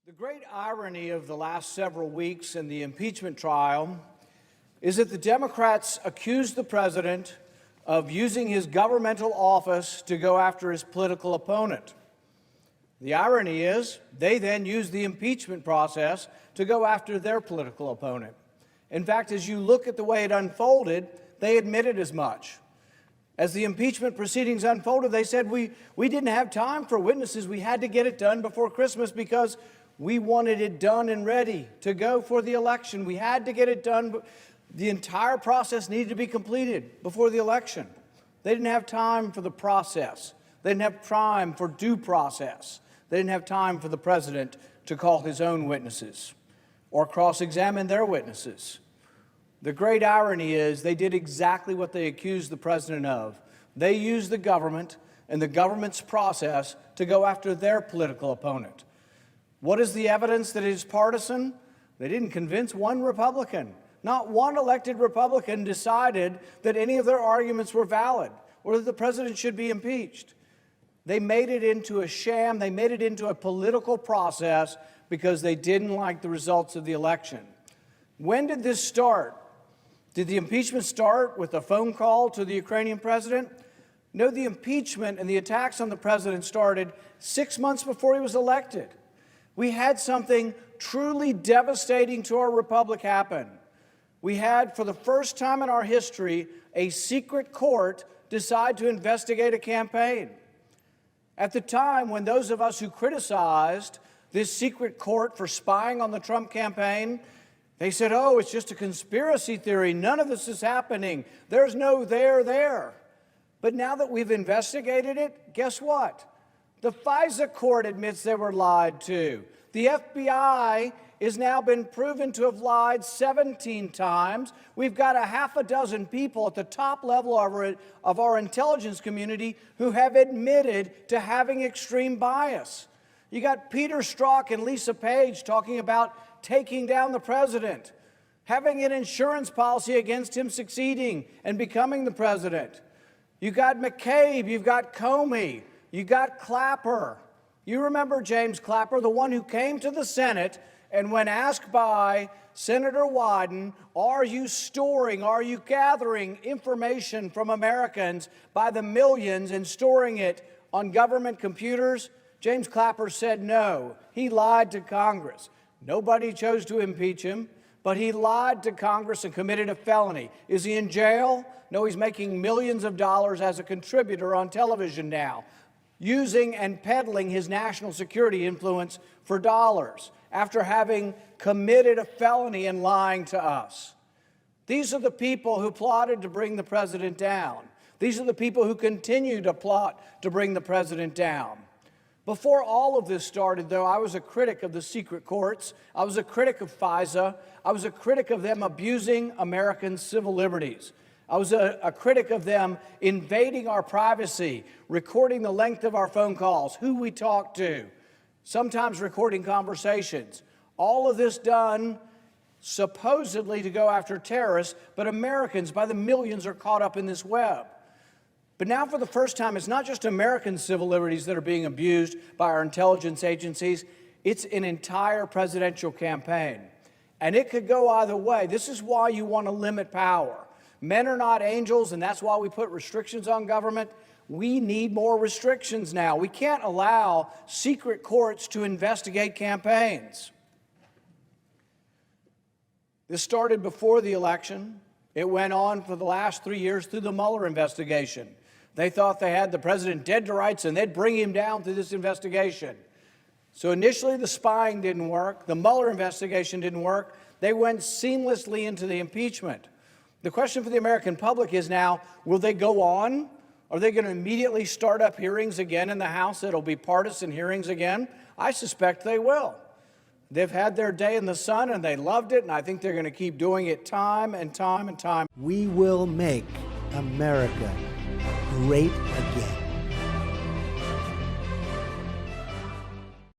The great irony of the last several weeks in the impeachment trial is that the Democrats accused the president of using his governmental office to go after his political opponent. The irony is they then used the impeachment process to go after their political opponent. In fact, as you look at the way it unfolded, they admitted as much. As the impeachment proceedings unfolded, they said, we didn't have time for witnesses. We had to get it done before Christmas because we wanted it done and ready to go for the election. We had to get it done. The entire process needed to be completed before the election. They didn't have time for the process. They didn't have time for due process. They didn't have time for the president to call his own witnesses or cross-examine their witnesses. The great irony is they did exactly what they accused the president of. They used the government and the government's process to go after their political opponent. What is the evidence that it is partisan? They didn't convince one Republican. Not one elected Republican decided that any of their arguments were valid or that the president should be impeached. They made it into a sham. They made it into a political process because they didn't like the results of the election. When did this start? Did the impeachment start with a phone call to the Ukrainian president? No, the impeachment and the attacks on the president started 6 months before he was elected. We had something truly devastating to our republic happen. We had, for the first time in our history, a secret court decide to investigate a campaign. At the time, when those of us who criticized this secret court for spying on the Trump campaign, they said, oh, it's just a conspiracy theory. None of this is happening. There's no there. But now that we've investigated it, guess what? The FISA court admits they were lied to. The FBI has now been proven to have lied 17 times. We've got a half a dozen people at the top level of our intelligence community who have admitted to having extreme bias. You got Peter Strzok and Lisa Page talking about taking down the president, having an insurance policy against him succeeding and becoming the president. You got McCabe, you've got Comey, you got Clapper. You remember James Clapper, the one who came to the Senate and when asked by Senator Wyden, are you gathering information from Americans by the millions and storing it on government computers? James Clapper said no. He lied to Congress. Nobody chose to impeach him, but he lied to Congress and committed a felony. Is he in jail? No, he's making millions of dollars as a contributor on television now, using and peddling his national security influence for dollars after having committed a felony and lying to us. These are the people who plotted to bring the president down. These are the people who continue to plot to bring the president down. Before all of this started, though, I was a critic of the secret courts. I was a critic of FISA. I was a critic of them abusing American civil liberties. I was a critic of them invading our privacy, recording the length of our phone calls, who we talk to, sometimes recording conversations. All of this done supposedly to go after terrorists, but Americans by the millions are caught up in this web. But now for the first time, it's not just American civil liberties that are being abused by our intelligence agencies, it's an entire presidential campaign. And it could go either way. This is why you want to limit power. Men are not angels, and that's why we put restrictions on government. We need more restrictions now. We can't allow secret courts to investigate campaigns. This started before the election. It went on for the last 3 years through the Mueller investigation. They thought they had the president dead to rights, and they'd bring him down through this investigation. So initially, the spying didn't work. The Mueller investigation didn't work. They went seamlessly into the impeachment. The question for the American public is now, will they go on? Are they going to immediately start up hearings again in the House that'll be partisan hearings again? I suspect they will. They've had their day in the sun and they loved it, and I think they're going to keep doing it time and time and time. We will make America great again.